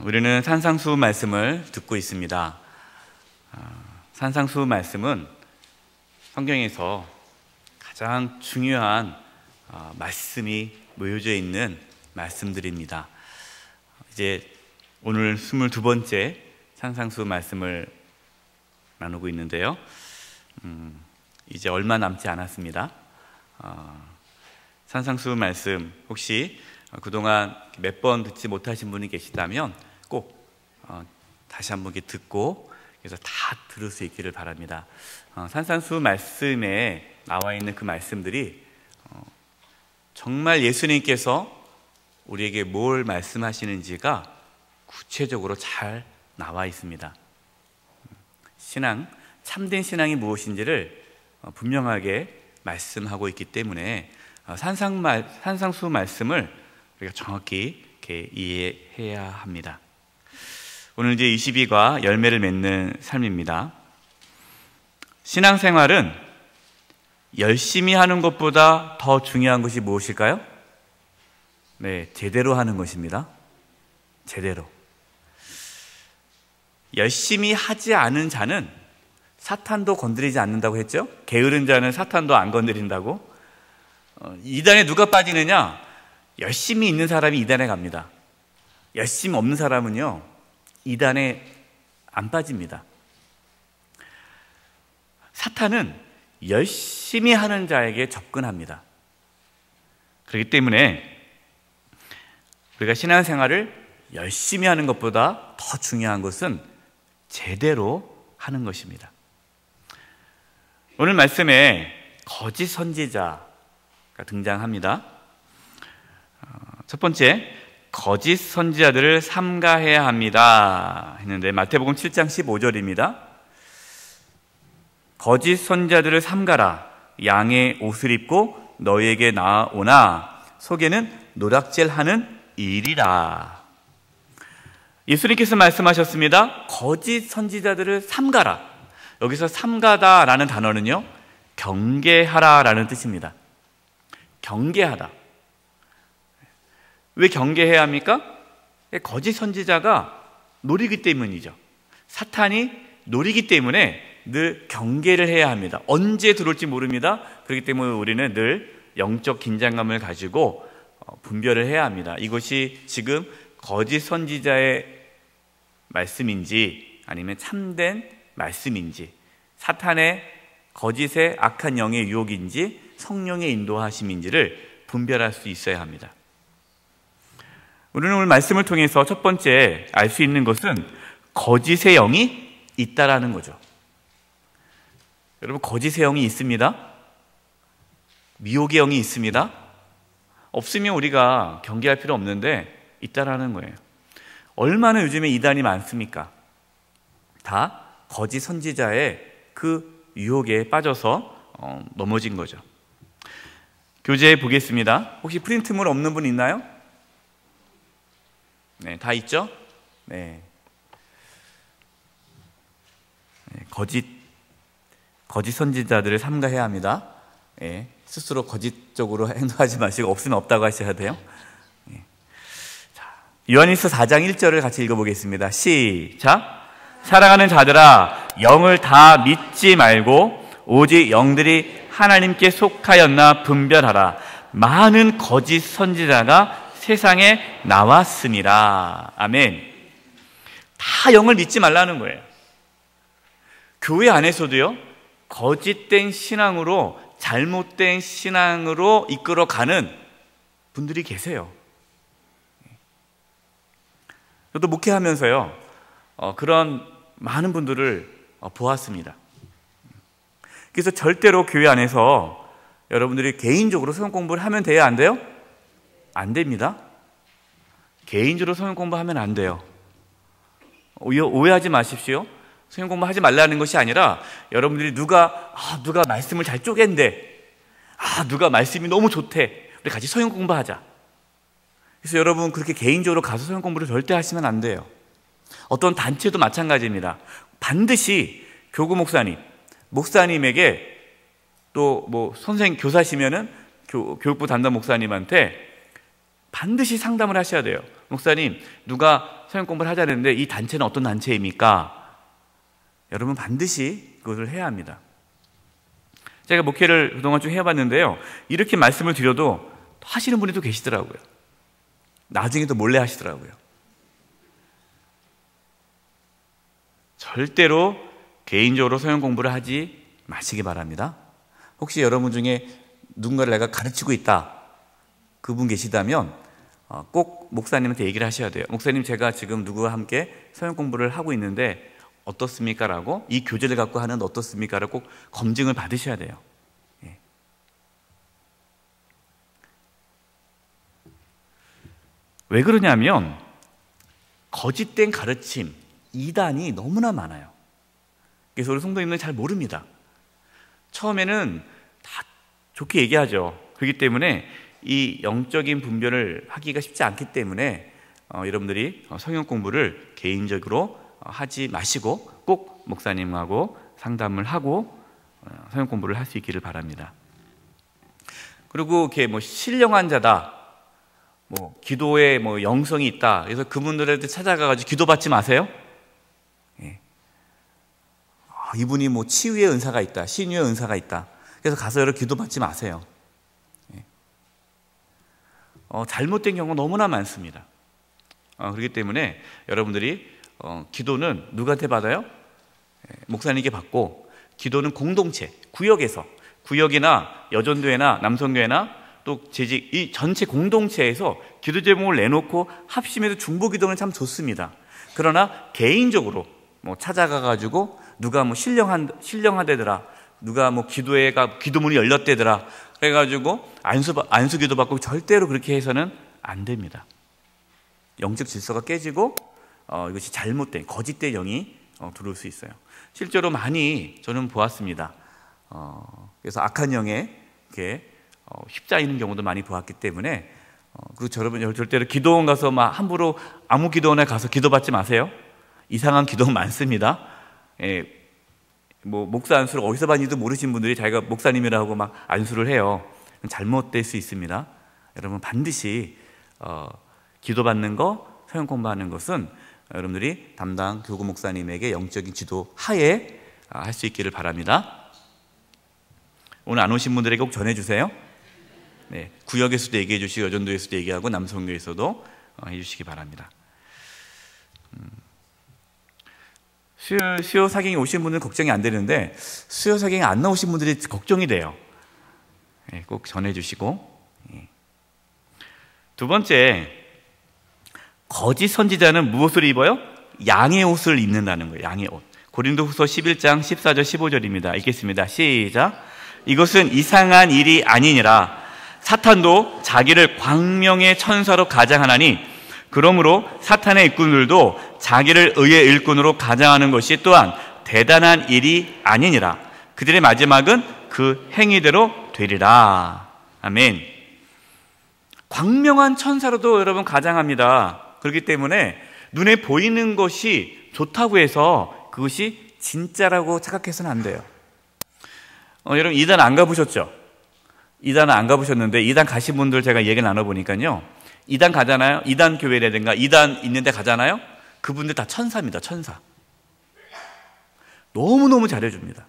우리는 산상수훈 말씀을 듣고 있습니다. 산상수훈 말씀은 성경에서 가장 중요한 말씀이 모여져 있는 말씀들입니다. 이제 오늘 22번째 산상수훈 말씀을 나누고 있는데요. 이제 얼마 남지 않았습니다. 산상수훈 말씀 혹시 그동안 몇 번 듣지 못하신 분이 계시다면 꼭 다시 한번 듣고 그래서 다 들을 수 있기를 바랍니다. 산상수훈 말씀에 나와 있는 그 말씀들이 정말 예수님께서 우리에게 뭘 말씀하시는지가 구체적으로 잘 나와 있습니다. 신앙, 참된 신앙이 무엇인지를 분명하게 말씀하고 있기 때문에 산상수훈 말씀을 우리가 정확히 이렇게 이해해야 합니다. 오늘 이제 22가 열매를 맺는 삶입니다. 신앙생활은 열심히 하는 것보다 더 중요한 것이 무엇일까요? 네, 제대로 하는 것입니다. 제대로. 열심히 하지 않은 자는 사탄도 건드리지 않는다고 했죠? 게으른 자는 사탄도 안 건드린다고. 이단에 누가 빠지느냐? 열심히 있는 사람이 이단에 갑니다. 열심히 없는 사람은요, 이단에 안 빠집니다. 사탄은 열심히 하는 자에게 접근합니다. 그렇기 때문에 우리가 신앙생활을 열심히 하는 것보다 더 중요한 것은 제대로 하는 것입니다. 오늘 말씀에 거짓 선지자가 등장합니다. 첫 번째, 거짓 선지자들을 삼가해야 합니다 했는데 마태복음 7장 15절입니다. 거짓 선지자들을 삼가라. 양의 옷을 입고 너희에게 나아오나 속에는 노략질하는 일이라. 예수님께서 말씀하셨습니다. 거짓 선지자들을 삼가라. 여기서 삼가다라는 단어는요, 경계하라라는 뜻입니다. 경계하다. 왜 경계해야 합니까? 거짓 선지자가 노리기 때문이죠. 사탄이 노리기 때문에 늘 경계를 해야 합니다. 언제 들어올지 모릅니다. 그렇기 때문에 우리는 늘 영적 긴장감을 가지고 분별을 해야 합니다. 이것이 지금 거짓 선지자의 말씀인지 아니면 참된 말씀인지, 사탄의 거짓의 악한 영의 유혹인지 성령의 인도하심인지를 분별할 수 있어야 합니다. 우리는 오늘 말씀을 통해서 첫 번째 알 수 있는 것은 거짓의 영이 있다라는 거죠. 여러분, 거짓의 영이 있습니다. 미혹의 영이 있습니다. 없으면 우리가 경계할 필요 없는데 있다라는 거예요. 얼마나 요즘에 이단이 많습니까? 다 거짓 선지자의 그 유혹에 빠져서 넘어진 거죠. 교재 보겠습니다. 혹시 프린트물 없는 분 있나요? 네, 다 있죠? 네. 거짓 선지자들을 삼가해야 합니다. 네, 스스로 거짓적으로 행동하지 마시고 없으면 없다고 하셔야 돼요. 네. 자, 요한일서 4장 1절을 같이 읽어보겠습니다. 시작. 사랑하는 자들아, 영을 다 믿지 말고 오직 영들이 하나님께 속하였나 분별하라. 많은 거짓 선지자가 세상에 나왔습니다. 아멘. 다 영을 믿지 말라는 거예요. 교회 안에서도요, 거짓된 신앙으로, 잘못된 신앙으로 이끌어가는 분들이 계세요. 저도 목회하면서요, 그런 많은 분들을 보았습니다. 그래서 절대로 교회 안에서 여러분들이 개인적으로 성경 공부를 하면 돼요, 안 돼요? 안 됩니다. 개인적으로 성경 공부하면 안 돼요. 오해하지 마십시오. 성경 공부하지 말라는 것이 아니라 여러분들이 누가 말씀을 잘 쪼갠대, 누가 말씀이 너무 좋대, 우리 같이 성경 공부하자. 그래서 여러분 그렇게 개인적으로 가서 성경 공부를 절대 하시면 안 돼요. 어떤 단체도 마찬가지입니다. 반드시 교구 목사님에게 또 뭐 선생님 교사시면은 교육부 담당 목사님한테 반드시 상담을 하셔야 돼요. 목사님, 누가 성경 공부를 하자는데 이 단체는 어떤 단체입니까? 여러분 반드시 그것을 해야 합니다. 제가 목회를 그동안 좀 해봤는데요, 이렇게 말씀을 드려도 하시는 분이 또 계시더라고요. 나중에도 몰래 하시더라고요. 절대로 개인적으로 성경 공부를 하지 마시기 바랍니다. 혹시 여러분 중에 누군가를 내가 가르치고 있다, 그분 계시다면 꼭 목사님한테 얘기를 하셔야 돼요. 목사님, 제가 지금 누구와 함께 성경 공부를 하고 있는데 어떻습니까? 라고, 이 교재를 갖고 하는 어떻습니까? 라고 꼭 검증을 받으셔야 돼요. 예. 왜 그러냐면 거짓된 가르침, 이단이 너무나 많아요. 그래서 우리 성도님들은 잘 모릅니다. 처음에는 다 좋게 얘기하죠. 그렇기 때문에 이 영적인 분별을 하기가 쉽지 않기 때문에 여러분들이 성경 공부를 개인적으로 하지 마시고 꼭 목사님하고 상담을 하고 성경 공부를 할 수 있기를 바랍니다. 그리고 이렇게 뭐 신령한 자다, 뭐 기도에 뭐 영성이 있다, 그래서 그분들한테 찾아가가지고 기도받지 마세요. 예. 이분이 뭐 치유의 은사가 있다, 신유의 은사가 있다, 그래서 가서 여러 기도받지 마세요. 예. 잘못된 경우가 너무나 많습니다. 그렇기 때문에 여러분들이 기도는 누구한테 받아요? 목사님께 받고, 기도는 공동체, 구역에서, 구역이나 여전교회나 남성교회나 또 재직, 이 전체 공동체에서 기도 제목을 내놓고 합심해서 중보기도는 참 좋습니다. 그러나 개인적으로 뭐 찾아가가지고 누가 뭐 신령하대더라, 누가 뭐 기도회가 기도문이 열렸대더라, 그래가지고 안수기도 받고, 절대로 그렇게 해서는 안 됩니다. 영적 질서가 깨지고 이것이 잘못된 거짓된 영이 들어올 수 있어요. 실제로 많이 저는 보았습니다. 그래서 악한 영에 이렇게 휩싸이는 경우도 많이 보았기 때문에 그리고 여러분 절대로 기도원 가서 막 함부로 아무 기도원에 가서 기도받지 마세요. 이상한 기도원 많습니다. 예, 뭐 목사 안수를 어디서 받는지도 모르신 분들이 자기가 목사님이라고 막 안수를 해요. 잘못될 수 있습니다. 여러분 반드시 기도받는 거, 성경 공부하는 것은 여러분들이 담당 교구 목사님에게 영적인 지도 하에 할 수 있기를 바랍니다. 오늘 안 오신 분들에게 꼭 전해주세요. 네, 구역에서도 얘기해 주시고 여전도에서도 얘기하고 남성교에서도 해주시기 바랍니다. 수요 사경이 오신 분들은 걱정이 안 되는데 수요 사경이 안 나오신 분들이 걱정이 돼요. 네, 꼭 전해주시고. 네. 두 번째, 거짓 선지자는 무엇을 입어요? 양의 옷을 입는다는 거예요. 양의 옷. 고린도후서 11장 14절 15절입니다. 읽겠습니다. 시작. 이것은 이상한 일이 아니니라. 사탄도 자기를 광명의 천사로 가장하나니, 그러므로 사탄의 일꾼들도 자기를 의의 일꾼으로 가장하는 것이 또한 대단한 일이 아니니라. 그들의 마지막은 그 행위대로 되리라. 아멘. 광명한 천사로도 여러분 가장합니다. 그렇기 때문에 눈에 보이는 것이 좋다고 해서 그것이 진짜라고 착각해서는 안 돼요. 여러분 이단 안 가보셨죠? 이단은 안 가보셨는데 이단 가신 분들 제가 얘기 나눠보니까요, 이단 가잖아요. 이단 교회라든가 이단 있는데 가잖아요. 그분들 다 천사입니다. 천사. 너무너무 잘해줍니다.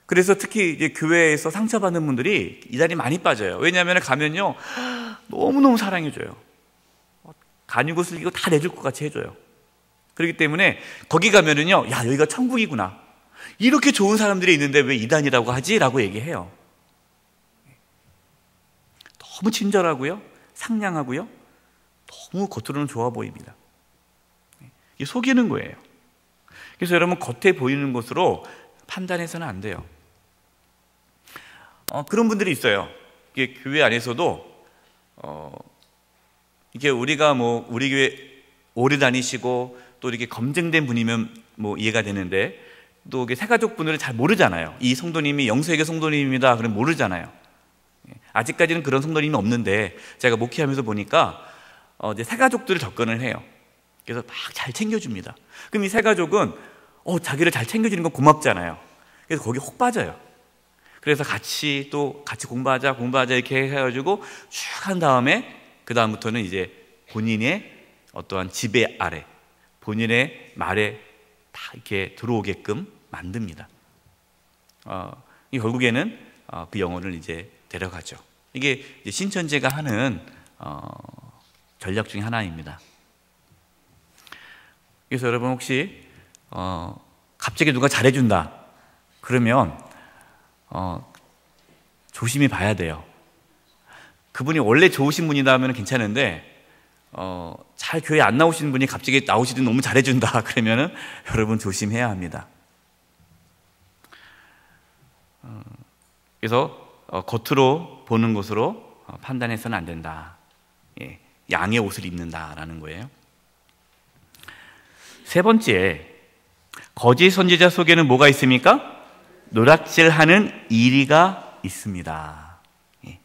그래서 특히 이제 교회에서 상처받는 분들이 이단이 많이 빠져요. 왜냐하면 가면요 너무너무 사랑해줘요. 간이고 슬기고 다 내줄 것 같이 해줘요. 그렇기 때문에 거기 가면은요, 야 여기가 천국이구나, 이렇게 좋은 사람들이 있는데 왜 이단이라고 하지? 라고 얘기해요. 너무 친절하고요, 상냥하고요, 너무 겉으로는 좋아 보입니다. 이게 속이는 거예요. 그래서 여러분 겉에 보이는 것으로 판단해서는 안 돼요. 그런 분들이 있어요. 이게 교회 안에서도 이게 우리가 뭐 우리 교회 오래 다니시고 또 이렇게 검증된 분이면 뭐 이해가 되는데, 또 이게 새가족 분들은 잘 모르잖아요. 이 성도님이 영세계 성도님입니다. 그럼 모르잖아요. 아직까지는 그런 성도님이 없는데 제가 목회하면서 보니까 이제 새가족들을 접근을 해요. 그래서 막 잘 챙겨줍니다. 그럼 이 새가족은 자기를 잘 챙겨주는 건 고맙잖아요. 그래서 거기 혹 빠져요. 그래서 같이 공부하자 이렇게 해가지고 쭉 한 다음에 그 다음부터는 이제 본인의 어떠한 지배 아래, 본인의 말에 다 이렇게 들어오게끔 만듭니다. 이 결국에는 그 영혼을 이제 데려가죠. 이게 이제 신천지가 하는 전략 중에 하나입니다. 그래서 여러분 혹시 갑자기 누가 잘해준다 그러면 조심히 봐야 돼요. 그분이 원래 좋으신 분이다 하면 괜찮은데 잘 교회 안 나오시는 분이 갑자기 나오시더니 너무 잘해준다 그러면은 여러분 조심해야 합니다. 그래서 겉으로 보는 것으로 판단해서는 안 된다. 예, 양의 옷을 입는다라는 거예요. 세 번째, 거짓 선지자 속에는 뭐가 있습니까? 노략질하는 이리가 있습니다. 예.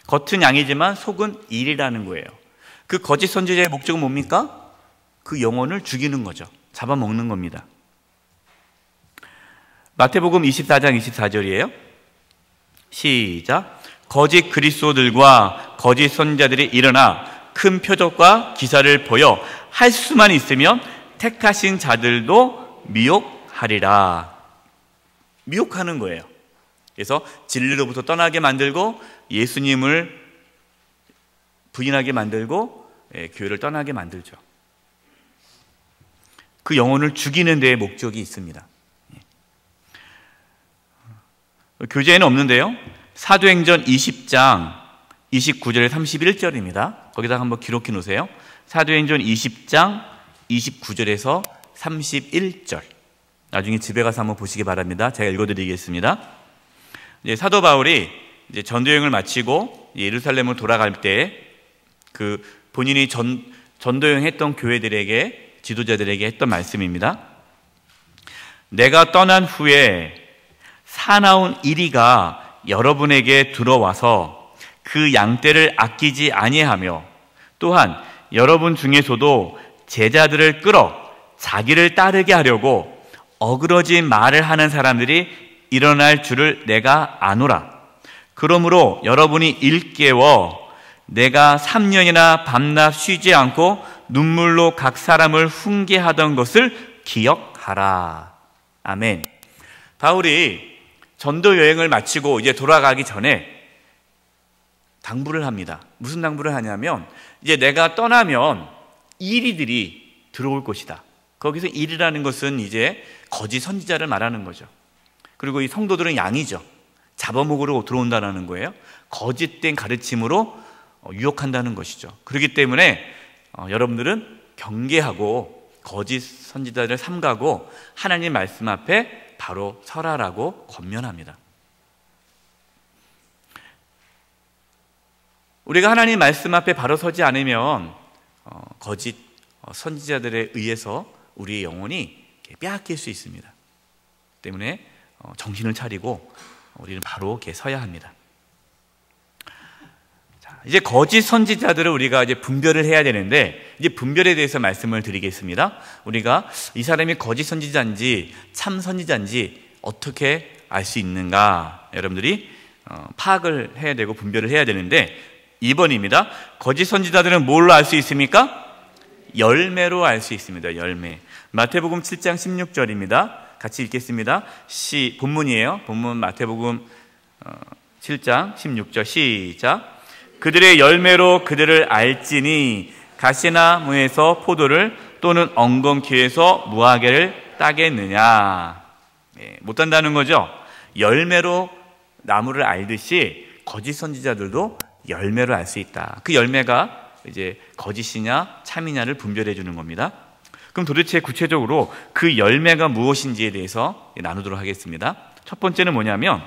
겉은 양이지만 속은 이리라는 거예요. 그 거짓 선지자의 목적은 뭡니까? 그 영혼을 죽이는 거죠. 잡아먹는 겁니다. 마태복음 24장 24절이에요. 시작. 거짓 그리스도들과 거짓 선지자들이 일어나 큰 표적과 기사를 보여 할 수만 있으면 택하신 자들도 미혹하리라. 미혹하는 거예요. 그래서 진리로부터 떠나게 만들고 예수님을 부인하게 만들고 교회를 떠나게 만들죠. 그 영혼을 죽이는 데에 목적이 있습니다. 교재에는 없는데요. 사도행전 20장 29절에 31절입니다. 거기다 한번 기록해 놓으세요. 사도행전 20장 29절에서 31절. 나중에 집에 가서 한번 보시기 바랍니다. 제가 읽어드리겠습니다. 이제 사도 바울이 이제 전도여행을 마치고 예루살렘으로 돌아갈 때 그 본인이 전도여행했던 교회들에게, 지도자들에게 했던 말씀입니다. 내가 떠난 후에 사나운 이리가 여러분에게 들어와서 그 양떼를 아끼지 아니하며 또한 여러분 중에서도 제자들을 끌어 자기를 따르게 하려고 어그러진 말을 하는 사람들이 일어날 줄을 내가 아노라. 그러므로 여러분이 일깨워 내가 3년이나 밤낮 쉬지 않고 눈물로 각 사람을 훈계하던 것을 기억하라. 아멘. 바울이 전도 여행을 마치고 이제 돌아가기 전에 당부를 합니다. 무슨 당부를 하냐면 이제 내가 떠나면 이리들이 들어올 것이다. 거기서 이리라는 것은 이제 거짓 선지자를 말하는 거죠. 그리고 이 성도들은 양이죠. 잡아먹으러 들어온다는 거예요. 거짓된 가르침으로 유혹한다는 것이죠. 그렇기 때문에 여러분들은 경계하고 거짓 선지자를 삼가고 하나님 말씀 앞에 바로 설하라고 권면합니다. 우리가 하나님 말씀 앞에 바로 서지 않으면 거짓 선지자들에 의해서 우리의 영혼이 빼앗길 수 있습니다. 때문에 정신을 차리고 우리는 바로 이렇게 서야 합니다. 자, 이제 거짓 선지자들을 우리가 이제 분별을 해야 되는데 이제 분별에 대해서 말씀을 드리겠습니다. 우리가 이 사람이 거짓 선지자인지 참 선지자인지 어떻게 알 수 있는가? 여러분들이 파악을 해야 되고 분별을 해야 되는데 2번입니다. 거짓 선지자들은 뭘로 알 수 있습니까? 열매로 알 수 있습니다. 열매. 마태복음 7장 16절입니다. 같이 읽겠습니다. 본문이에요. 본문 마태복음 7장 16절 시작. 그들의 열매로 그들을 알지니 가시나무에서 포도를 또는 엉겅퀴에서 무화과를 따겠느냐. 못 딴다는 거죠. 열매로 나무를 알듯이 거짓 선지자들도 열매로 알 수 있다. 그 열매가 이제 거짓이냐 참이냐를 분별해 주는 겁니다. 그럼 도대체 구체적으로 그 열매가 무엇인지에 대해서 나누도록 하겠습니다. 첫 번째는 뭐냐면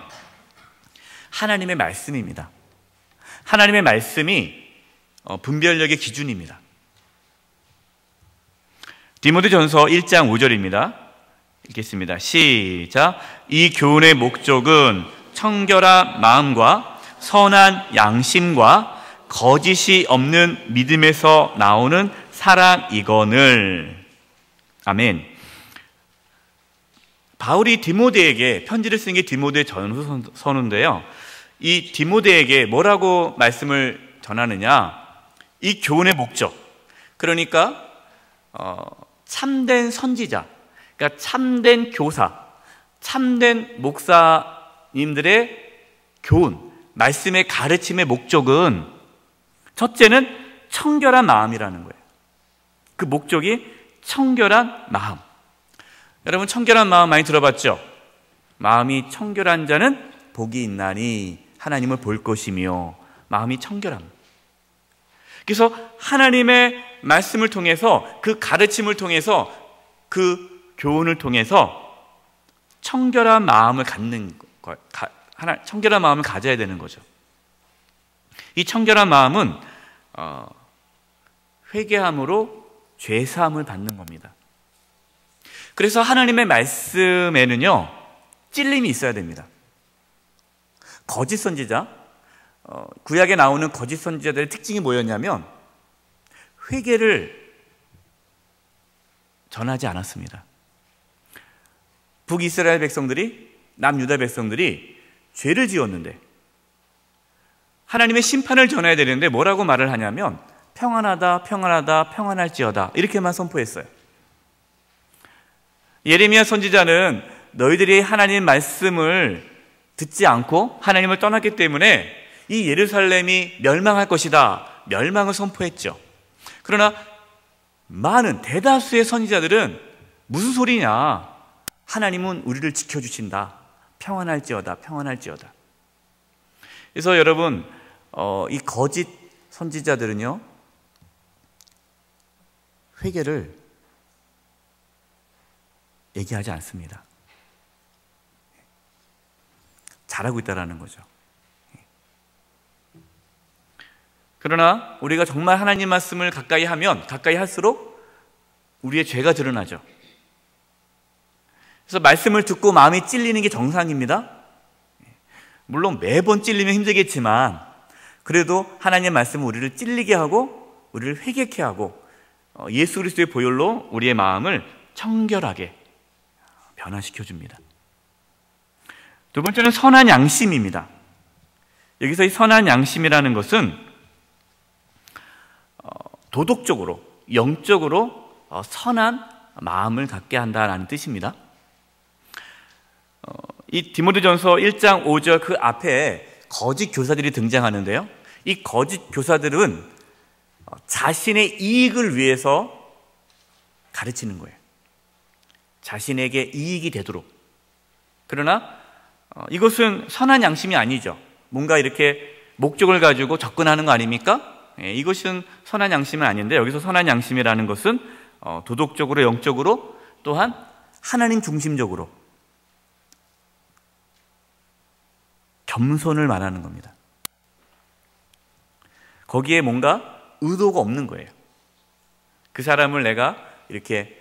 하나님의 말씀입니다. 하나님의 말씀이 분별력의 기준입니다. 디모데전서 1장 5절입니다. 읽겠습니다. 시작. 이 교훈의 목적은 청결한 마음과 선한 양심과 거짓이 없는 믿음에서 나오는 사랑이거늘. 아멘. 바울이 디모데에게 편지를 쓴 게 디모데 전후서인데요. 이 디모데에게 뭐라고 말씀을 전하느냐? 이 교훈의 목적, 그러니까 참된 선지자, 그러니까 참된 교사, 참된 목사님들의 교훈, 말씀의 가르침의 목적은 첫째는 청결한 마음이라는 거예요. 그 목적이 청결한 마음. 여러분, 청결한 마음 많이 들어봤죠? 마음이 청결한 자는 복이 있나니 하나님을 볼 것이며, 마음이 청결함. 그래서 하나님의 말씀을 통해서, 그 가르침을 통해서, 그 교훈을 통해서 청결한 마음을 갖는 것, 청결한 마음을 가져야 되는 거죠. 이 청결한 마음은 회개함으로 죄사함을 받는 겁니다. 그래서 하나님의 말씀에는요, 찔림이 있어야 됩니다. 거짓 선지자, 구약에 나오는 거짓 선지자들의 특징이 뭐였냐면 회개를 전하지 않았습니다. 북이스라엘 백성들이, 남유다 백성들이 죄를 지었는데 하나님의 심판을 전해야 되는데 뭐라고 말을 하냐면 평안하다, 평안하다, 평안할지어다, 이렇게만 선포했어요. 예레미야 선지자는 너희들이 하나님 말씀을 듣지 않고 하나님을 떠났기 때문에 이 예루살렘이 멸망할 것이다, 멸망을 선포했죠. 그러나 많은 대다수의 선지자들은 무슨 소리냐, 하나님은 우리를 지켜주신다, 평안할지어다, 평안할지어다. 그래서 여러분, 이 거짓 선지자들은요, 회개를 얘기하지 않습니다. 잘하고 있다는 거죠. 그러나 우리가 정말 하나님 말씀을 가까이 하면 가까이 할수록 우리의 죄가 드러나죠. 그래서 말씀을 듣고 마음이 찔리는 게 정상입니다. 물론 매번 찔리면 힘들겠지만 그래도 하나님의 말씀은 우리를 찔리게 하고 우리를 회개케 하고 예수 그리스도의 보혈로 우리의 마음을 청결하게 변화시켜줍니다. 두 번째는 선한 양심입니다. 여기서 이 선한 양심이라는 것은 도덕적으로, 영적으로 선한 마음을 갖게 한다는 뜻입니다. 이 디모데전서 1장 5절 그 앞에 거짓 교사들이 등장하는데요, 이 거짓 교사들은 자신의 이익을 위해서 가르치는 거예요. 자신에게 이익이 되도록. 그러나 이것은 선한 양심이 아니죠. 뭔가 이렇게 목적을 가지고 접근하는 거 아닙니까? 이것은 선한 양심은 아닌데, 여기서 선한 양심이라는 것은 도덕적으로, 영적으로, 또한 하나님 중심적으로 겸손을 말하는 겁니다. 거기에 뭔가 의도가 없는 거예요. 그 사람을 내가 이렇게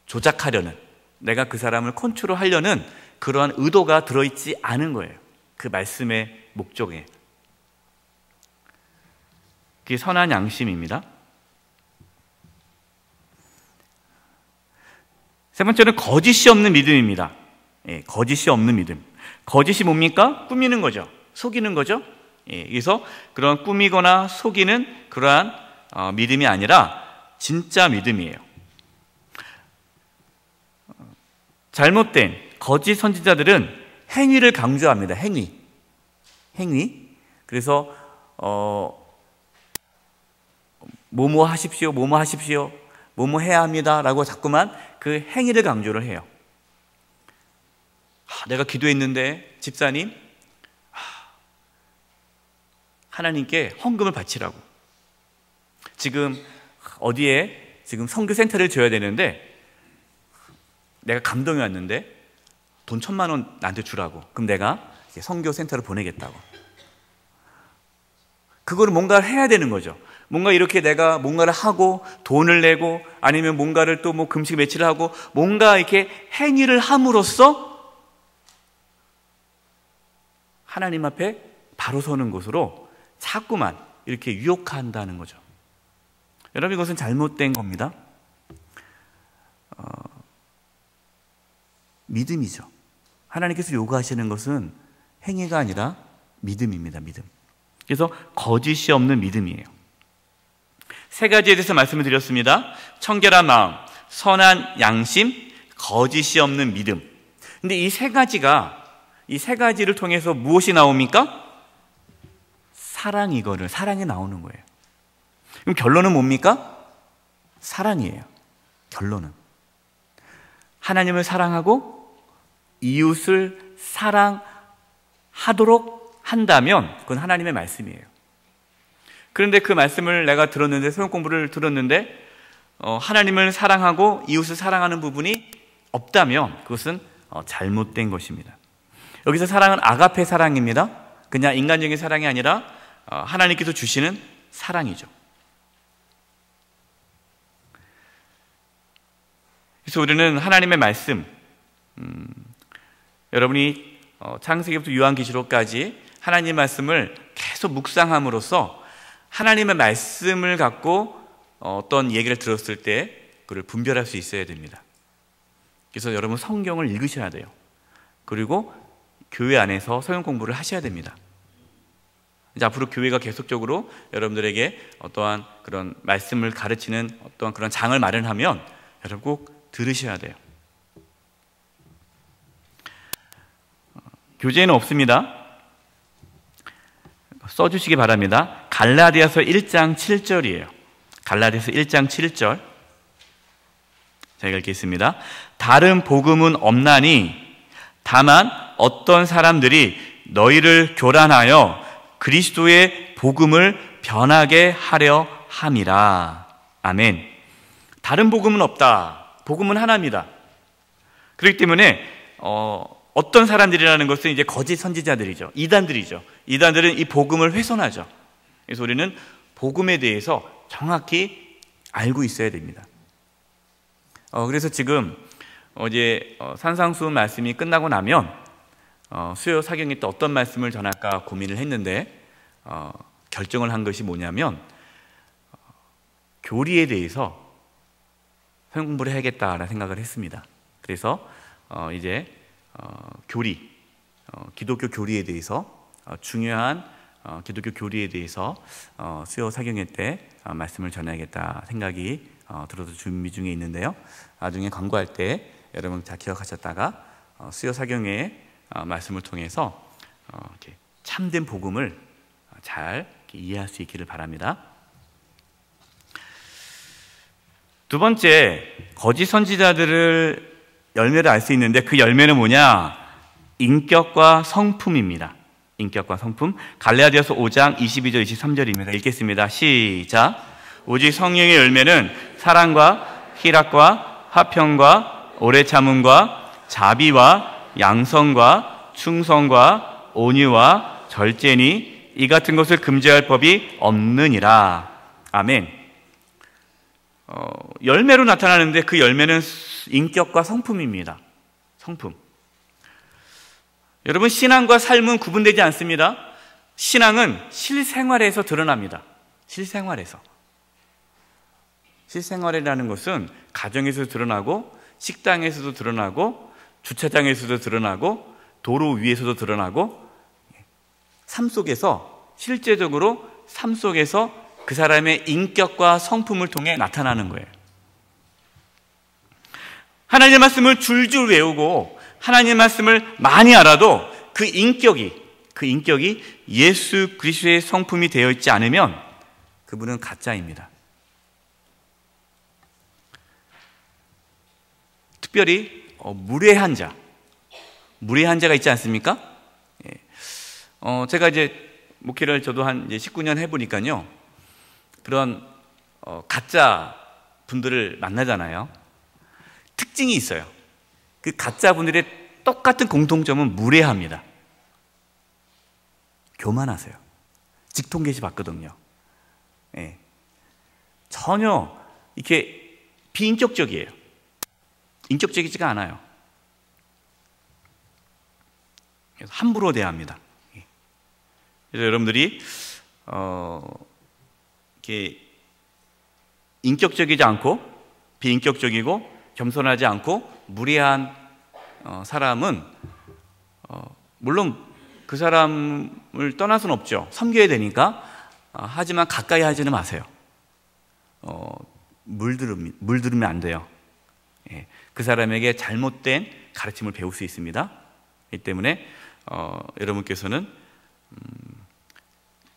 조작하려는, 내가 그 사람을 컨트롤하려는 그러한 의도가 들어있지 않은 거예요. 그 말씀의 목적에. 그게 선한 양심입니다. 세 번째는 거짓이 없는 믿음입니다. 거짓이 없는 믿음. 거짓이 뭡니까? 꾸미는 거죠. 속이는 거죠. 그래서 그런 꾸미거나 속이는 그러한 믿음이 아니라 진짜 믿음이에요. 잘못된 거짓 선지자들은 행위를 강조합니다. 행위. 그래서 뭐뭐 하십시오, 뭐뭐 하십시오, 뭐뭐 해야 합니다라고 자꾸만 그 행위를 강조를 해요. 내가 기도했는데 집사님, 하나님께 헌금을 바치라고. 지금 어디에 지금 선교센터를 줘야 되는데 내가 감동이 왔는데 돈 1,000만 원 나한테 주라고. 그럼 내가 선교센터를 보내겠다고. 그거를 뭔가를 해야 되는 거죠. 뭔가 이렇게 내가 뭔가를 하고 돈을 내고 아니면 뭔가를 또 뭐 금식 며칠을 하고 뭔가 이렇게 행위를 함으로써 하나님 앞에 바로 서는 것으로 자꾸만 이렇게 유혹한다는 거죠. 여러분, 이것은 잘못된 겁니다. 믿음이죠. 하나님께서 요구하시는 것은 행위가 아니라 믿음입니다. 믿음. 그래서 거짓이 없는 믿음이에요. 세 가지에 대해서 말씀을 드렸습니다. 청결한 마음, 선한 양심, 거짓이 없는 믿음. 근데 이 세 가지를 통해서 무엇이 나옵니까? 사랑이 나오는 거예요. 그럼 결론은 뭡니까? 사랑이에요. 결론은. 하나님을 사랑하고 이웃을 사랑하도록 한다면 그건 하나님의 말씀이에요. 그런데 그 말씀을 내가 들었는데, 성경 공부를 들었는데 하나님을 사랑하고 이웃을 사랑하는 부분이 없다면 그것은 잘못된 것입니다. 여기서 사랑은 아가페 사랑입니다. 그냥 인간적인 사랑이 아니라 하나님께서 주시는 사랑이죠. 그래서 우리는 하나님의 말씀, 여러분이 창세기부터 요한계시록까지 하나님의 말씀을 계속 묵상함으로써 하나님의 말씀을 갖고 어떤 얘기를 들었을 때 그걸 분별할 수 있어야 됩니다. 그래서 여러분 성경을 읽으셔야 돼요. 그리고 교회 안에서 성경 공부를 하셔야 됩니다. 이제 앞으로 교회가 계속적으로 여러분들에게 어떠한 그런 말씀을 가르치는 어떠한 그런 장을 마련하면 여러분 꼭 들으셔야 돼요. 교재에는 없습니다. 써주시기 바랍니다. 갈라디아서 1장 7절이에요. 갈라디아서 1장 7절. 제가 읽겠습니다. 다른 복음은 없나니 다만 어떤 사람들이 너희를 교란하여 그리스도의 복음을 변하게 하려 함이라. 아멘. 다른 복음은 없다. 복음은 하나입니다. 그렇기 때문에 어떤 사람들이라는 것은 이제 거짓 선지자들이죠. 이단들이죠. 이단들은 이 복음을 훼손하죠. 그래서 우리는 복음에 대해서 정확히 알고 있어야 됩니다. 그래서 지금 어제 산상수훈 말씀이 끝나고 나면 수요 사경에 또 어떤 말씀을 전할까 고민을 했는데 결정을 한 것이 뭐냐면 교리에 대해서 성경 공부를 해야겠다라는 생각을 했습니다. 그래서 이제 교리, 기독교 교리에 대해서 중요한 기독교 교리에 대해서 수요 사경회 때 말씀을 전해야겠다 생각이 들어서 준비 중에 있는데요. 나중에 광고할 때 여러분 다 기억하셨다가 수요 사경회의 말씀을 통해서 이렇게 참된 복음을 잘 이해할 수 있기를 바랍니다. 두 번째, 거짓 선지자들을 열매를 알 수 있는데 그 열매는 뭐냐? 인격과 성품입니다. 인격과 성품. 갈라디아서 5장 22절 23절입니다. 읽겠습니다. 시작. 오직 성령의 열매는 사랑과 희락과 화평과 오래 참음과 자비와 양성과 충성과 온유와 절제니 이 같은 것을 금지할 법이 없느니라. 아멘. 열매로 나타나는데 그 열매는 인격과 성품입니다. 성품. 여러분, 신앙과 삶은 구분되지 않습니다. 신앙은 실생활에서 드러납니다. 실생활이라는 것은 가정에서도 드러나고 식당에서도 드러나고 주차장에서도 드러나고 도로 위에서도 드러나고 삶 속에서 실제적으로 삶 속에서 그 사람의 인격과 성품을 통해 나타나는 거예요. 하나님의 말씀을 줄줄 외우고 하나님의 말씀을 많이 알아도 그 인격이 예수 그리스도의 성품이 되어 있지 않으면 그분은 가짜입니다. 특별히 무례한 자가 있지 않습니까? 제가 이제 목회를 저도 한 이제 19년 해보니까요, 그런 가짜 분들을 만나잖아요. 특징이 있어요. 그 가짜 분들의 똑같은 공통점은 무례합니다. 교만하세요. 직통계시 받거든요. 예. 전혀 이렇게 비인격적이에요. 인격적이지가 않아요. 그래서 함부로 대합니다. 그래서 여러분들이 이렇게 인격적이지 않고 비인격적이고 겸손하지 않고 무례한 사람은 물론 그 사람을 떠날 수는 없죠. 섬겨야 되니까. 하지만 가까이 하지는 마세요. 물들으면 안 돼요. 예, 그 사람에게 잘못된 가르침을 배울 수 있습니다. 이 때문에 여러분께서는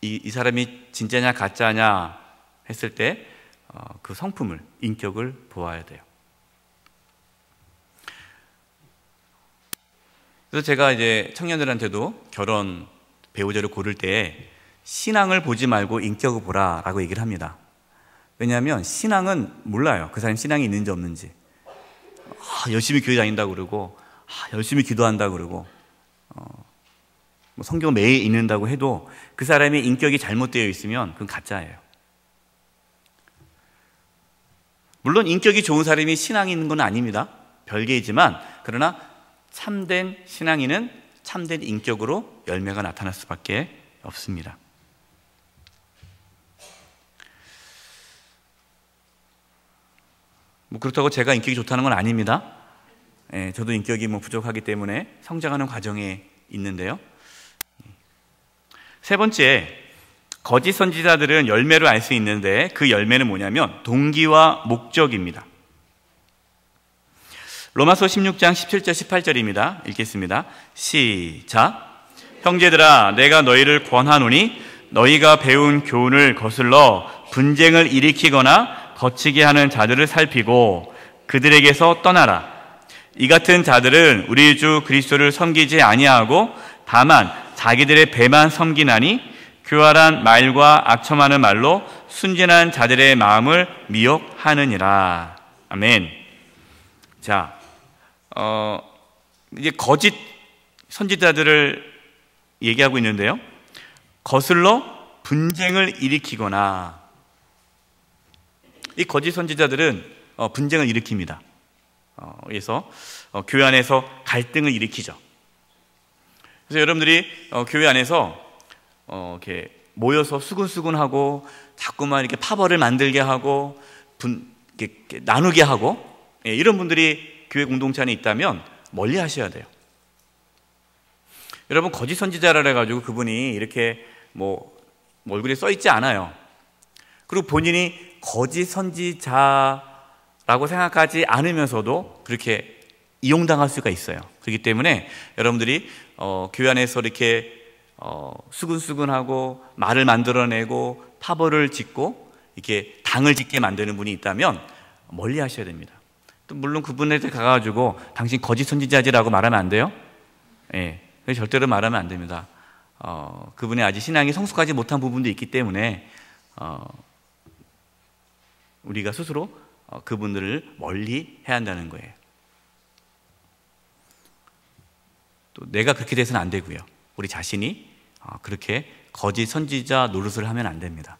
이 사람이 진짜냐 가짜냐 했을 때 그 성품을, 인격을 보아야 돼요. 그래서 제가 이제 청년들한테도 결혼 배우자를 고를 때 신앙을 보지 말고 인격을 보라라고 얘기를 합니다. 왜냐하면 신앙은 몰라요. 그 사람이 신앙이 있는지 없는지. 열심히 교회 다닌다고 그러고 열심히 기도한다고 그러고 성경 매일 읽는다고 해도 그 사람의 인격이 잘못되어 있으면 그건 가짜예요. 물론 인격이 좋은 사람이 신앙이 있는 건 아닙니다. 별개이지만 그러나 참된 신앙인은 참된 인격으로 열매가 나타날 수밖에 없습니다. 그렇다고 제가 인격이 좋다는 건 아닙니다. 저도 인격이 부족하기 때문에 성장하는 과정에 있는데요. 세 번째, 거짓 선지자들은 열매를 알 수 있는데 그 열매는 뭐냐면 동기와 목적입니다. 로마서 16장 17절 18절입니다. 읽겠습니다. 시작. 형제들아, 내가 너희를 권하노니 너희가 배운 교훈을 거슬러 분쟁을 일으키거나 거치게 하는 자들을 살피고 그들에게서 떠나라. 이 같은 자들은 우리 주 그리스도를 섬기지 아니하고 다만 자기들의 배만 섬기나니 교활한 말과 악첨하는 말로 순진한 자들의 마음을 미혹하느니라. 아멘. 자, 이제 거짓 선지자들을 얘기하고 있는데요. 거슬러 분쟁을 일으키거나, 이 거짓 선지자들은 분쟁을 일으킵니다. 그래서 교회 안에서 갈등을 일으키죠. 그래서 여러분들이 교회 안에서 이렇게 모여서 수근수근하고 자꾸만 이렇게 파벌을 만들게 하고 이렇게 나누게 하고, 이런 분들이 교회 공동체 안에 있다면 멀리 하셔야 돼요. 여러분, 거짓 선지자라 해가지고 그분이 이렇게 얼굴에 써 있지 않아요. 그리고 본인이 거짓 선지자라고 생각하지 않으면서도 그렇게 이용당할 수가 있어요. 그렇기 때문에 여러분들이 교회 안에서 이렇게 수근수근하고 말을 만들어내고 파벌을 짓고 이렇게 당을 짓게 만드는 분이 있다면 멀리 하셔야 됩니다. 또 물론 그분한테 가가지고 당신 거짓 선지자지라고 말하면 안 돼요. 예, 절대로 말하면 안 됩니다. 그분이 아직 신앙이 성숙하지 못한 부분도 있기 때문에 우리가 스스로 그분들을 멀리 해야 한다는 거예요. 또 내가 그렇게 돼서는 안 되고요. 우리 자신이 그렇게 거짓 선지자 노릇을 하면 안 됩니다.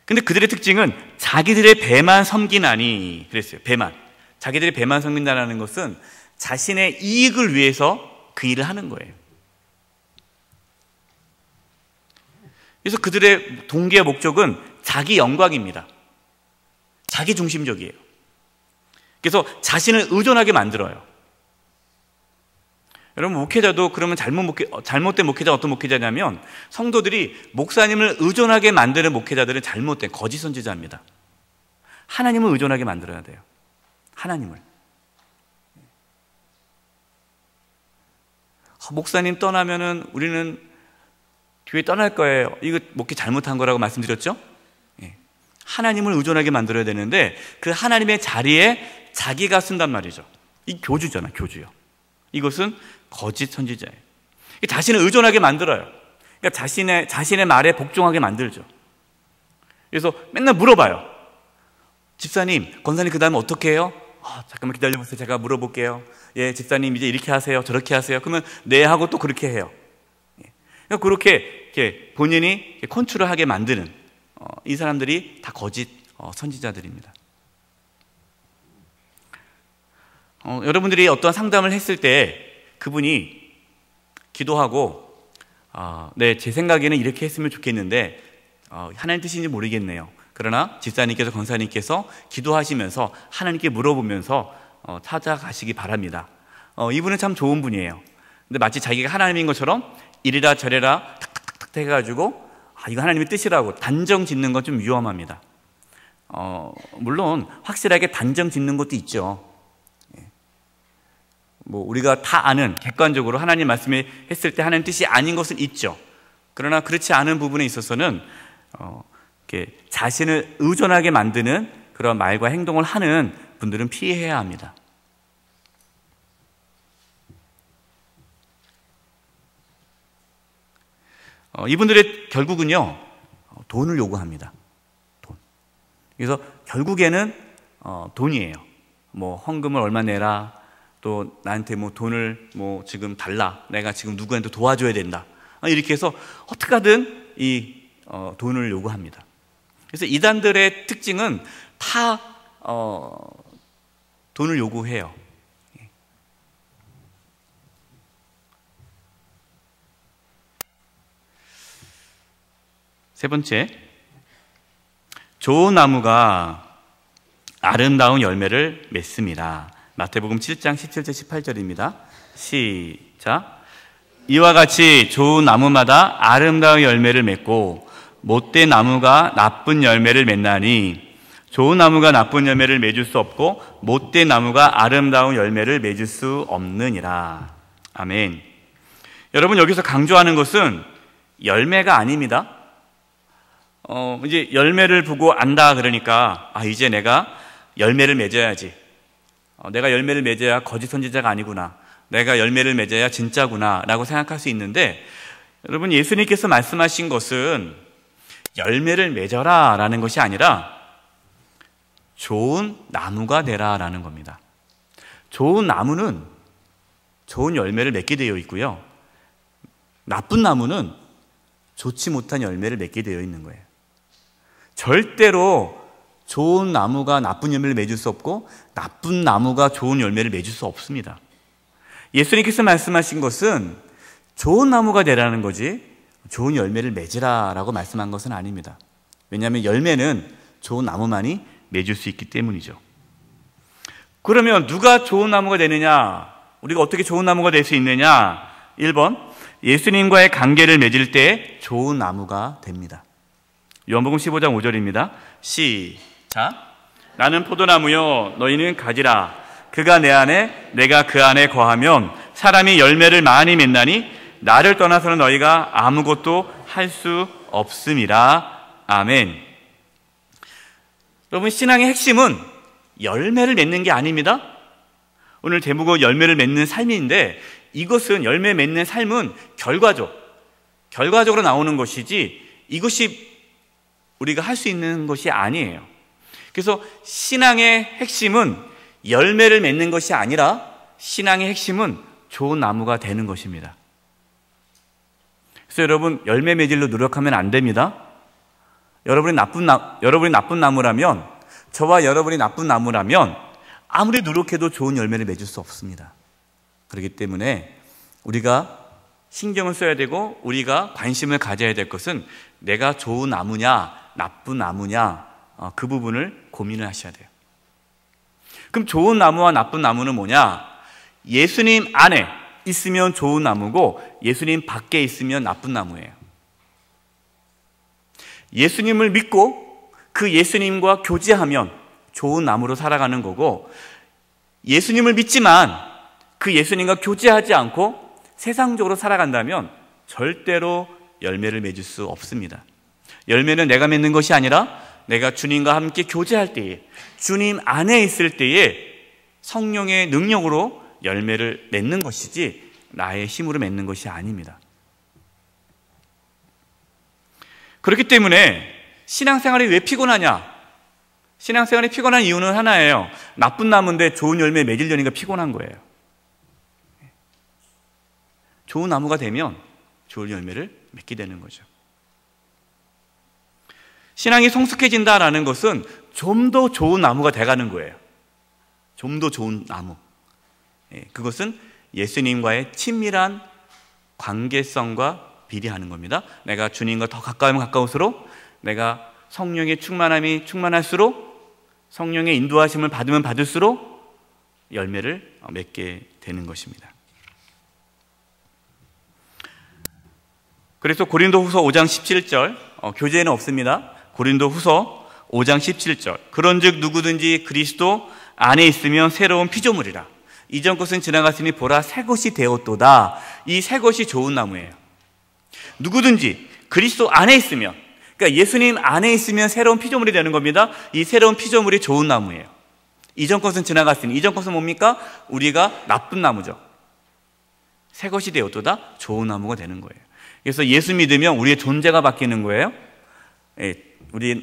근데 그들의 특징은 자기들의 배만 섬기나니 그랬어요. 배만. 자기들의 배만 섬긴다는 것은 자신의 이익을 위해서 그 일을 하는 거예요. 그래서 그들의 동기와 목적은 자기 영광입니다. 자기 중심적이에요. 그래서 자신을 의존하게 만들어요. 여러분, 목회자도 그러면 잘못된 목회자가 어떤 목회자냐면 성도들이 목사님을 의존하게 만드는 목회자들은 잘못된 거짓 선지자입니다. 하나님을 의존하게 만들어야 돼요. 하나님을. 목사님 떠나면은 우리는 교회 떠날 거예요. 이거 목회 잘못한 거라고 말씀드렸죠? 하나님을 의존하게 만들어야 되는데 그 하나님의 자리에 자기가 쓴단 말이죠. 이 교주잖아, 교주요. 이것은 거짓 선지자예요. 자신을 의존하게 만들어요. 그러니까 자신의 말에 복종하게 만들죠. 그래서 맨날 물어봐요. 집사님, 권사님 그 다음에 어떻게 해요? 잠깐만 기다려보세요. 제가 물어볼게요. 예, 집사님 이제 이렇게 하세요. 저렇게 하세요. 그러면 네 하고 또 그렇게 해요. 그러니까 그렇게 이렇게 본인이 컨트롤하게 만드는 이 사람들이 다 거짓 선지자들입니다. 여러분들이 어떤 상담을 했을 때 그분이 기도하고 네, 제 생각에는 이렇게 했으면 좋겠는데 하나님 뜻인지 모르겠네요. 그러나 집사님께서 권사님께서 기도하시면서 하나님께 물어보면서 찾아가시기 바랍니다. 이분은 참 좋은 분이에요. 근데 마치 자기가 하나님인 것처럼 이래라 저래라 탁탁탁탁 해가지고 이거 하나님의 뜻이라고 단정 짓는 건 좀 위험합니다. 물론 확실하게 단정 짓는 것도 있죠. 뭐 우리가 다 아는 객관적으로 하나님 말씀에 했을 때 하나님 뜻이 아닌 것은 있죠. 그러나 그렇지 않은 부분에 있어서는 이렇게 자신을 의존하게 만드는 그런 말과 행동을 하는 분들은 피해야 합니다. 이분들의 결국은요, 돈을 요구합니다. 돈. 그래서 결국에는 돈이에요. 뭐 헌금을 얼마 내라, 또 나한테 뭐 돈을 뭐 지금 달라, 내가 지금 누구한테 도와줘야 된다, 이렇게 해서 어떻게든 이 돈을 요구합니다. 그래서 이단들의 특징은 다 돈을 요구해요. 세 번째, 좋은 나무가 아름다운 열매를 맺습니다. 마태복음 7장 17절 18절입니다. 시작. 이와 같이 좋은 나무마다 아름다운 열매를 맺고 못된 나무가 나쁜 열매를 맺나니 좋은 나무가 나쁜 열매를 맺을 수 없고 못된 나무가 아름다운 열매를 맺을 수 없느니라. 아멘. 여러분, 여기서 강조하는 것은 열매가 아닙니다. 이제 열매를 보고 안다 그러니까 이제 내가 열매를 맺어야지. 내가 열매를 맺어야 거짓 선지자가 아니구나. 내가 열매를 맺어야 진짜구나 라고 생각할 수 있는데, 여러분, 예수님께서 말씀하신 것은 열매를 맺어라 라는 것이 아니라 좋은 나무가 되라 라는 겁니다. 좋은 나무는 좋은 열매를 맺게 되어 있고요, 나쁜 나무는 좋지 못한 열매를 맺게 되어 있는 거예요. 절대로 좋은 나무가 나쁜 열매를 맺을 수 없고 나쁜 나무가 좋은 열매를 맺을 수 없습니다. 예수님께서 말씀하신 것은 좋은 나무가 되라는 거지 좋은 열매를 맺으라 라고 말씀한 것은 아닙니다. 왜냐하면 열매는 좋은 나무만이 맺을 수 있기 때문이죠. 그러면 누가 좋은 나무가 되느냐? 우리가 어떻게 좋은 나무가 될 수 있느냐? 1번, 예수님과의 관계를 맺을 때 좋은 나무가 됩니다. 요한복음 15장 5절입니다. 시작. 나는 포도나무요 너희는 가지라. 그가 내 안에 내가 그 안에 거하면 사람이 열매를 많이 맺나니 나를 떠나서는 너희가 아무것도 할 수 없음이라. 아멘. 여러분, 신앙의 핵심은 열매를 맺는 게 아닙니다. 오늘 제목은 열매를 맺는 삶인데, 이것은 열매 맺는 삶은 결과적으로 나오는 것이지 이것이 우리가 할 수 있는 것이 아니에요. 그래서 신앙의 핵심은 열매를 맺는 것이 아니라 신앙의 핵심은 좋은 나무가 되는 것입니다. 그래서 여러분, 열매 맺으려 노력하면 안 됩니다. 여러분이 나쁜 나무라면, 저와 여러분이 나쁜 나무라면 아무리 노력해도 좋은 열매를 맺을 수 없습니다. 그렇기 때문에 우리가 신경을 써야 되고 우리가 관심을 가져야 될 것은 내가 좋은 나무냐 나쁜 나무냐, 그 부분을 고민을 하셔야 돼요. 그럼 좋은 나무와 나쁜 나무는 뭐냐? 예수님 안에 있으면 좋은 나무고 예수님 밖에 있으면 나쁜 나무예요. 예수님을 믿고 그 예수님과 교제하면 좋은 나무로 살아가는 거고, 예수님을 믿지만 그 예수님과 교제하지 않고 세상적으로 살아간다면 절대로 열매를 맺을 수 없습니다. 열매는 내가 맺는 것이 아니라 내가 주님과 함께 교제할 때에, 주님 안에 있을 때에 성령의 능력으로 열매를 맺는 것이지 나의 힘으로 맺는 것이 아닙니다. 그렇기 때문에 신앙생활이 왜 피곤하냐? 신앙생활이 피곤한 이유는 하나예요. 나쁜 나무인데 좋은 열매 맺으려니까 피곤한 거예요. 좋은 나무가 되면 좋은 열매를 맺게 되는 거죠. 신앙이 성숙해진다라는 것은 좀 더 좋은 나무가 돼가는 거예요. 좀 더 좋은 나무. 그것은 예수님과의 친밀한 관계성과 비례하는 겁니다. 내가 주님과 더 가까우면 가까울수록, 내가 성령의 충만함이 충만할수록, 성령의 인도하심을 받으면 받을수록 열매를 맺게 되는 것입니다. 그래서 고린도후서 5장 17절, 교재에는 없습니다. 고린도후서 5장 17절, 그런즉 누구든지 그리스도 안에 있으면 새로운 피조물이라. 이전 것은 지나갔으니 보라 새 것이 되었도다. 이 새 것이 좋은 나무예요. 누구든지 그리스도 안에 있으면, 그러니까 예수님 안에 있으면 새로운 피조물이 되는 겁니다. 이 새로운 피조물이 좋은 나무예요. 이전 것은 지나갔으니, 이전 것은 뭡니까? 우리가 나쁜 나무죠. 새 것이 되었도다. 좋은 나무가 되는 거예요. 그래서 예수 믿으면 우리의 존재가 바뀌는 거예요.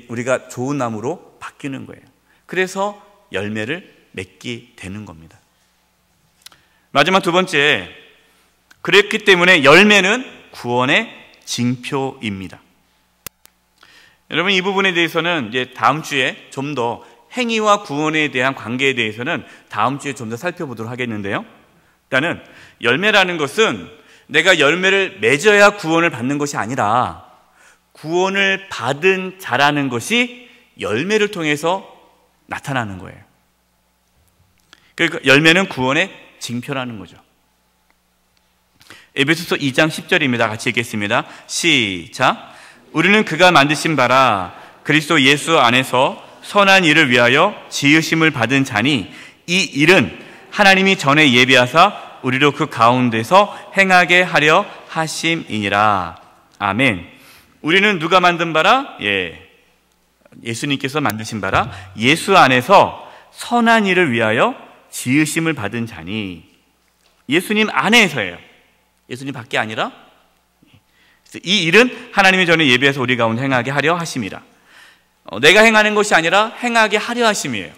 우리가 좋은 나무로 바뀌는 거예요. 그래서 열매를 맺게 되는 겁니다. 마지막 두 번째, 그랬기 때문에 열매는 구원의 징표입니다. 여러분, 이 부분에 대해서는 이제 다음 주에 좀 더 행위와 구원에 대한 관계에 대해서는 다음 주에 좀 더 살펴보도록 하겠는데요. 일단은 열매라는 것은 내가 열매를 맺어야 구원을 받는 것이 아니라 구원을 받은 자라는 것이 열매를 통해서 나타나는 거예요. 그러니까 열매는 구원의 징표라는 거죠. 에베소서 2장 10절입니다. 같이 읽겠습니다. 시작. 우리는 그가 만드신 바라 그리스도 예수 안에서 선한 일을 위하여 지으심을 받은 자니 이 일은 하나님이 전에 예비하사 우리로 그 가운데서 행하게 하려 하심이니라. 아멘. 우리는 누가 만든 바라? 예수님께서 만드신 바라 예수 안에서 선한 일을 위하여 지으심을 받은 자니. 예수님 안에서예요. 예수님 밖에 아니라. 이 일은 하나님이 전에 예비해서 우리 가운데 행하게 하려 하심이라. 내가 행하는 것이 아니라 행하게 하려 하심이에요.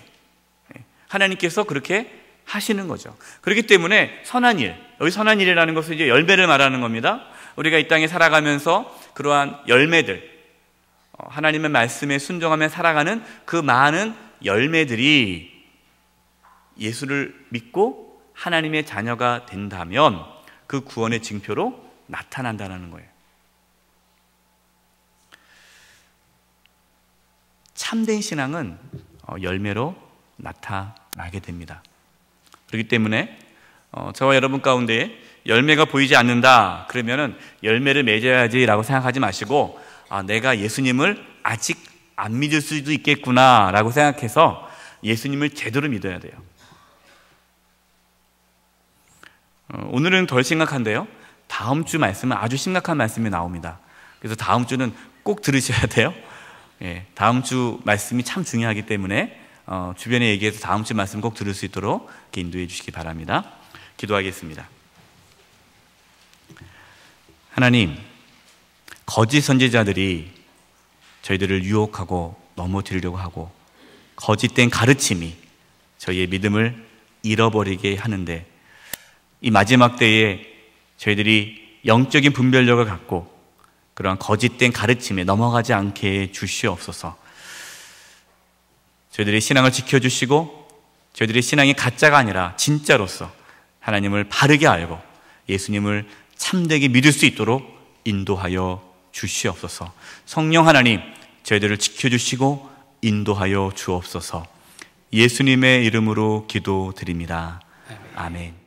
하나님께서 그렇게 하시는 거죠. 그렇기 때문에 선한 일, 여기 선한 일이라는 것은 이제 열매를 말하는 겁니다. 우리가 이 땅에 살아가면서 그러한 열매들, 하나님의 말씀에 순종하며 살아가는 그 많은 열매들이 예수를 믿고 하나님의 자녀가 된다면 그 구원의 징표로 나타난다는 거예요. 참된 신앙은 열매로 나타나게 됩니다. 그렇기 때문에 저와 여러분 가운데 열매가 보이지 않는다 그러면은 열매를 맺어야지라고 생각하지 마시고 내가 예수님을 아직 안 믿을 수도 있겠구나 라고 생각해서 예수님을 제대로 믿어야 돼요. 오늘은 덜 심각한데요, 다음 주 말씀은 아주 심각한 말씀이 나옵니다. 그래서 다음 주는 꼭 들으셔야 돼요. 다음 주 말씀이 참 중요하기 때문에 주변에 얘기해서 다음 주 말씀 꼭 들을 수 있도록 인도해 주시기 바랍니다. 기도하겠습니다. 하나님, 거짓 선지자들이 저희들을 유혹하고 넘어뜨리려고 하고 거짓된 가르침이 저희의 믿음을 잃어버리게 하는데, 이 마지막 때에 저희들이 영적인 분별력을 갖고 그러한 거짓된 가르침에 넘어가지 않게 주시옵소서. 저희들의 신앙을 지켜주시고 저희들의 신앙이 가짜가 아니라 진짜로서 하나님을 바르게 알고 예수님을 참되게 믿을 수 있도록 인도하여 주시옵소서. 성령 하나님, 저희들을 지켜주시고 인도하여 주옵소서. 예수님의 이름으로 기도드립니다. 아멘.